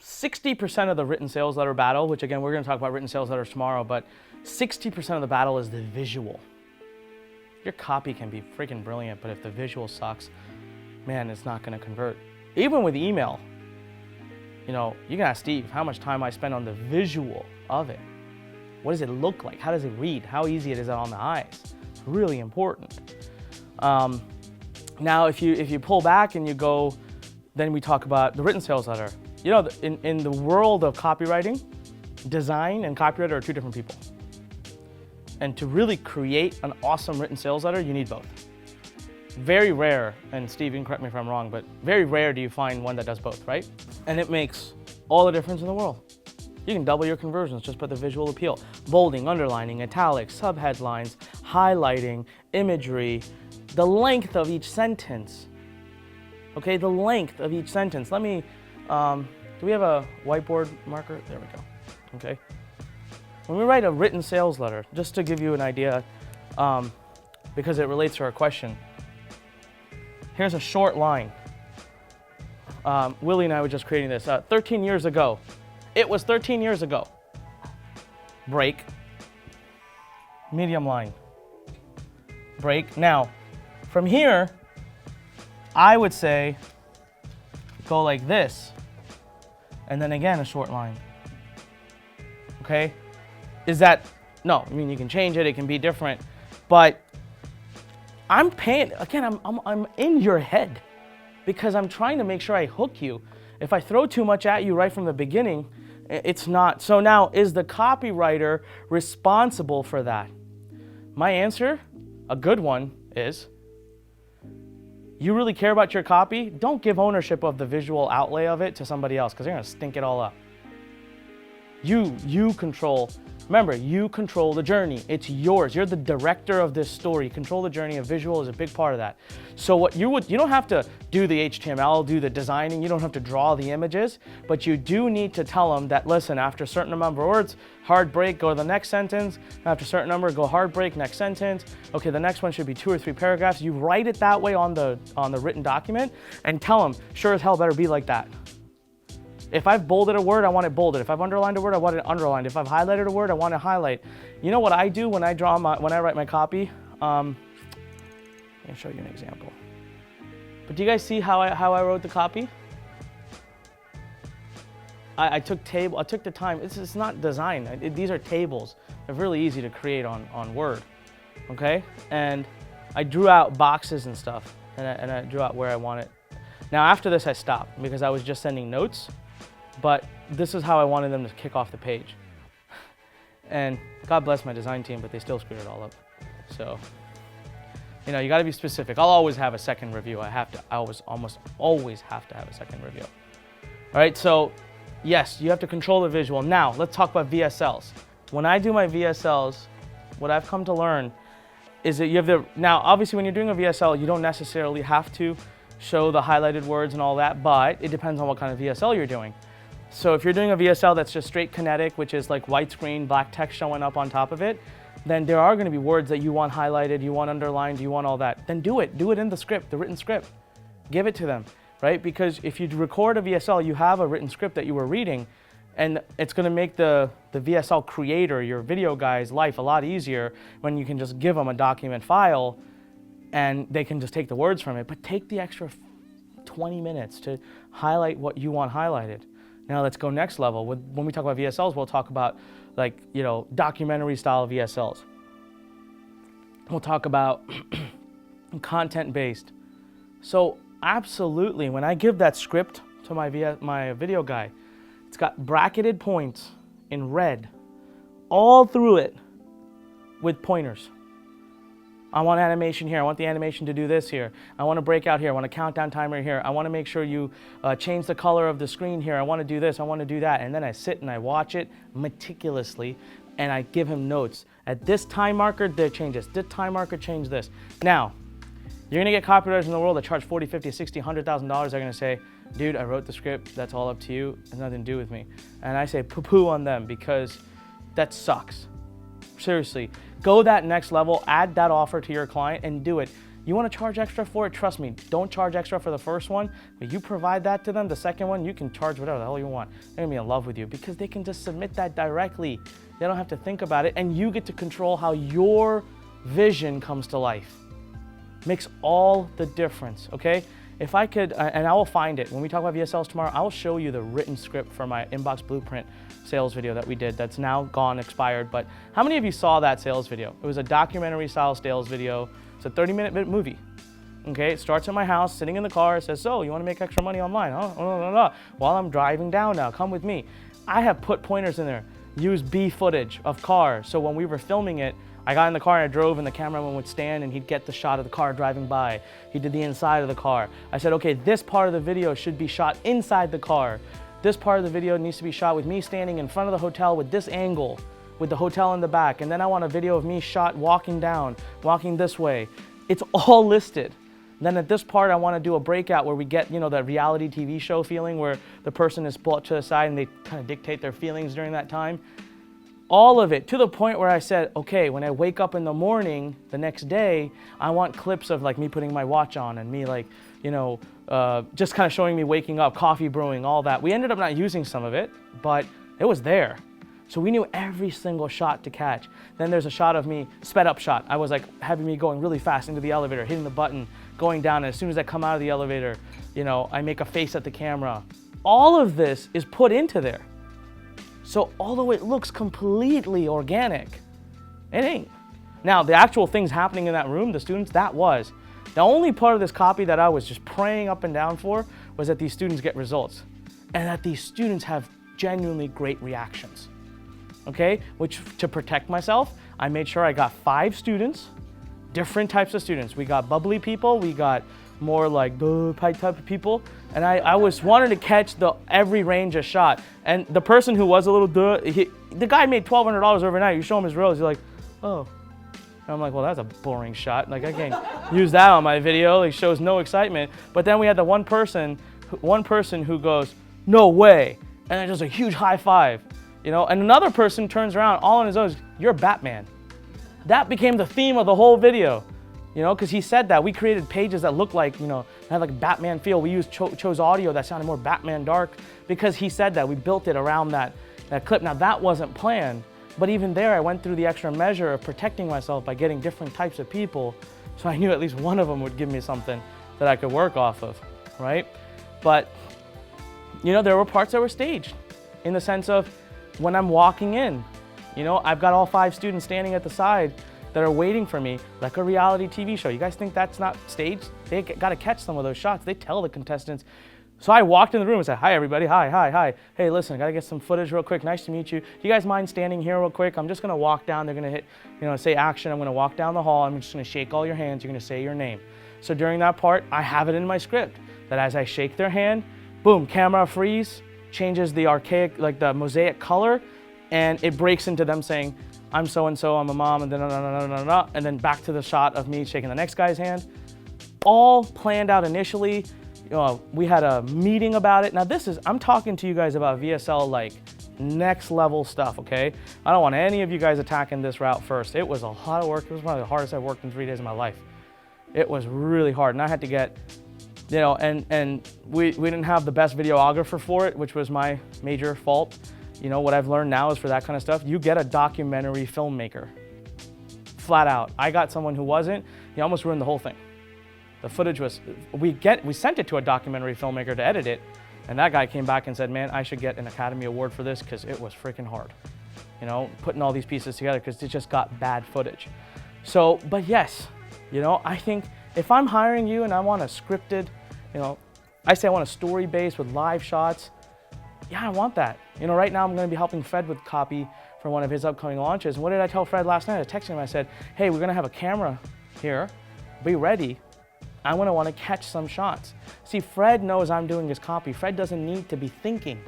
60% of the written sales letter battle, which again, we're gonna talk about written sales letters tomorrow, but 60% of the battle is the visual. Your copy can be freaking brilliant, but if the visual sucks, man, it's not gonna convert. Even with email, you know, you can ask Steve how much time I spend on the visual of it. What does it look like? How does it read? How easy it is on the eyes? It's really important. Now, if you pull back and you go, then we talk about the written sales letter. You know, in the world of copywriting, design and copywriter are two different people. And to really create an awesome written sales letter, you need both. Very rare, and Steve, you can correct me if I'm wrong, but very rare do you find one that does both, right? And it makes all the difference in the world. You can double your conversions just by the visual appeal. Bolding, underlining, italics, subheadlines, highlighting, imagery, the length of each sentence. Okay, the length of each sentence. Let me, do we have a whiteboard marker? There we go, okay. When we write a written sales letter, just to give you an idea, because it relates to our question, here's a short line. Willie and I were just creating this. 13 years ago. It was 13 years ago. Break. Medium line. Break. Now, from here, I would say go like this. And then again, a short line. Okay? Is that, no, I mean, you can change it, it can be different, but I'm paying, again, I'm in your head because I'm trying to make sure I hook you. If I throw too much at you right from the beginning, it's not. So now, is the copywriter responsible for that? My answer, a good one, is you really care about your copy? Don't give ownership of the visual outlay of it to somebody else because they're gonna stink it all up. You control, remember, you control the journey. It's yours. You're the director of this story. You control the journey, and visual is a big part of that. So what you don't have to do the HTML, do the designing, you don't have to draw the images, but you do need to tell them that, listen, after a certain number of words, hard break, go to the next sentence. After a certain number, go hard break, next sentence. Okay, the next one should be 2 or 3 paragraphs. You write it that way on the written document and tell them, sure as hell better be like that. If I've bolded a word, I want it bolded. If I've underlined a word, I want it underlined. If I've highlighted a word, I want to highlight. You know what I do when I write my copy? Let me show you an example. But do you guys see how I wrote the copy? I took the time. It's not design. These are tables. They're really easy to create on Word, okay? And I drew out boxes and stuff, and I drew out where I want it. Now after this, I stopped because I was just sending notes. But this is how I wanted them to kick off the page. And God bless my design team, but they still screwed it all up. So, you know, you gotta be specific. I'll always have a second review. I almost always have to have a second review. All right, so yes, you have to control the visual. Now, let's talk about VSLs. When I do my VSLs, what I've come to learn is that you have to, now obviously when you're doing a VSL, you don't necessarily have to show the highlighted words and all that, but it depends on what kind of VSL you're doing. So if you're doing a VSL that's just straight kinetic, which is like white screen, black text showing up on top of it, then there are gonna be words that you want highlighted, you want underlined, you want all that. Then do it in the script, the written script. Give it to them, right? Because if you record a VSL, you have a written script that you were reading, and it's gonna make the VSL creator, your video guy's life a lot easier when you can just give them a document file and they can just take the words from it, but take the extra 20 minutes to highlight what you want highlighted. Now let's go next level. When we talk about VSLs, we'll talk about like, you know, documentary style VSLs. We'll talk about content-based. So absolutely, when I give that script to my video guy, it's got bracketed points in red all through it with pointers. I want animation here. I want the animation to do this here. I want to break out here. I want a countdown timer here. I want to make sure you change the color of the screen here. I want to do this. I want to do that. And then I sit and I watch it meticulously and I give him notes. At this time marker, there changes. This time marker, change this. Now, you're going to get copywriters in the world that charge $40, $50, $60, $100,000. They're going to say, dude, I wrote the script. That's all up to you. It has nothing to do with me. And I say poo-poo on them because that sucks. Seriously, go that next level, add that offer to your client and do it. You want to charge extra for it? Trust me, don't charge extra for the first one, but you provide that to them, the second one, you can charge whatever the hell you want. They're gonna be in love with you because they can just submit that directly. They don't have to think about it, and you get to control how your vision comes to life. Makes all the difference, okay? If I could, and I will find it, when we talk about VSLs tomorrow, I will show you the written script for my inbox blueprint sales video that we did that's now gone, expired, but how many of you saw that sales video? It was a documentary style sales video. It's a 30-minute movie, okay? It starts at my house, sitting in the car, it says, so you wanna make extra money online, huh? No. While I'm driving down now, come with me. I have put pointers in there, use B footage of cars, so when we were filming it, I got in the car and I drove and the cameraman would stand and he'd get the shot of the car driving by. He did the inside of the car. I said, okay, this part of the video should be shot inside the car. This part of the video needs to be shot with me standing in front of the hotel with this angle, with the hotel in the back. And then I want a video of me shot walking down, walking this way. It's all listed. Then at this part, I want to do a breakout where we get, that reality TV show feeling where the person is brought to the side and they kind of dictate their feelings during that time. All of it, to the point where I said, okay, when I wake up in the morning the next day, I want clips of like me putting my watch on and me like, just kind of showing me waking up, coffee brewing, all that. We ended up not using some of it, but it was there. So we knew every single shot to catch. Then there's a shot of me, sped up shot. I was like having me going really fast into the elevator, hitting the button, going down, and as soon as I come out of the elevator, I make a face at the camera. All of this is put into there. So although it looks completely organic, it ain't. Now, the actual things happening in that room, the students, that was. The only part of this copy that I was just praying up and down for was that these students get results and that these students have genuinely great reactions, okay? Which, to protect myself, I made sure I got 5 students, different types of students. We got bubbly people, we got more like type of people, and I was wanting to catch every range of shot. And the person who was a little the guy made $1,200 overnight. You show him his reels, he's like, oh. And I'm like, well, that's a boring shot. Like, I can't use that on my video. It shows no excitement. But then we had the one person who goes, no way. And then just a huge high five, And another person turns around all on his own, you're Batman. That became the theme of the whole video, because he said that. We created pages that looked like, had like a Batman feel. We used chose audio that sounded more Batman dark because he said that. We built it around that clip. Now, that wasn't planned. But even there, I went through the extra measure of protecting myself by getting different types of people, so I knew at least one of them would give me something that I could work off of, right? But, there were parts that were staged in the sense of when I'm walking in, I've got all 5 students standing at the side that are waiting for me like a reality TV show. You guys think that's not staged? They got to catch some of those shots. They tell the contestants. So I walked in the room and said, hi, everybody. Hi. Hey, listen, I got to get some footage real quick. Nice to meet you. Do you guys mind standing here real quick? I'm just going to walk down. They're going to hit, say action. I'm going to walk down the hall. I'm just going to shake all your hands. You're going to say your name. So during that part, I have it in my script that as I shake their hand, boom, camera freeze, changes the archaic, like the mosaic color, and it breaks into them saying, I'm so-and-so, I'm a mom, and then and then back to the shot of me shaking the next guy's hand. All planned out initially. We had a meeting about it. Now I'm talking to you guys about VSL like next level stuff, okay? I don't want any of you guys attacking this route first. It was a lot of work. It was one of the hardest I've worked in 3 days of my life. It was really hard, and I had to get, and we didn't have the best videographer for it, which was my major fault. What I've learned now is for that kind of stuff, you get a documentary filmmaker, flat out. I got someone who wasn't, he almost ruined the whole thing. The footage was, we sent it to a documentary filmmaker to edit it, and that guy came back and said, man, I should get an Academy Award for this because it was freaking hard. Putting all these pieces together because it just got bad footage. So, but yes, I think if I'm hiring you and I want a scripted, I say I want a story based with live shots, yeah, I want that. Right now I'm going to be helping Fred with copy for one of his upcoming launches. And what did I tell Fred last night? I texted him, I said, hey, we're going to have a camera here, be ready. I want to catch some shots. See, Fred knows I'm doing his copy. Fred doesn't need to be thinking.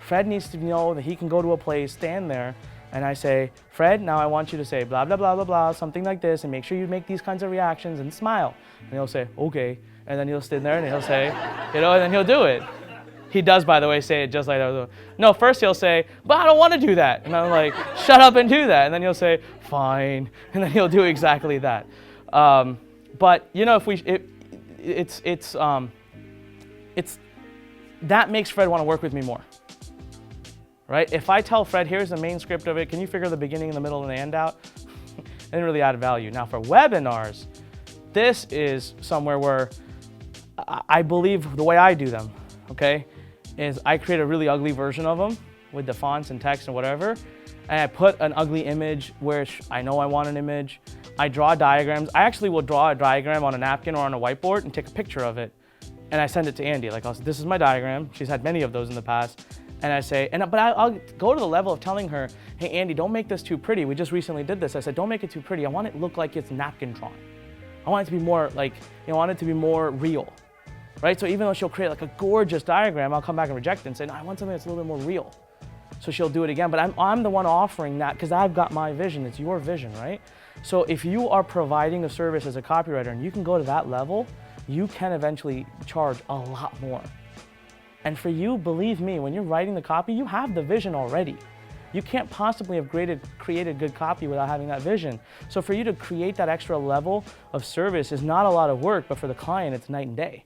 Fred needs to know that he can go to a place, stand there, and I say, Fred, now I want you to say blah, blah, blah, blah, blah, something like this, and make sure you make these kinds of reactions and smile. And he'll say, okay. And then he'll stand there and he'll say, and then he'll do it. He does, by the way, say it just like that. No, first he'll say, but I don't want to do that. And I'm like, shut up and do that. And then he'll say, fine. And then he'll do exactly that. But you know, if we, that makes Fred want to work with me more, right? If I tell Fred, here's the main script of it, can you figure the beginning, the middle, and the end out? It didn't really add value. Now for webinars, this is somewhere where I believe the way I do them, okay, is I create a really ugly version of them with the fonts and text and whatever, and I put an ugly image where I know I want an image. I draw diagrams. I actually will draw a diagram on a napkin or on a whiteboard and take a picture of it, and I send it to Andy. Like, I'll say, this is my diagram. She's had many of those in the past. And I say, but I'll go to the level of telling her, hey, Andy, don't make this too pretty. We just recently did this. I said, don't make it too pretty. I want it to look like it's napkin drawn. I want it to be more like, I want it to be more real, right? So even though she'll create like a gorgeous diagram, I'll come back and reject it and say, no, I want something that's a little bit more real. So she'll do it again, but I'm the one offering that because I've got my vision. It's your vision, right? So if you are providing a service as a copywriter and you can go to that level, you can eventually charge a lot more. And for you, believe me, when you're writing the copy, you have the vision already. You can't possibly have created good copy without having that vision. So for you to create that extra level of service is not a lot of work, but for the client, it's night and day.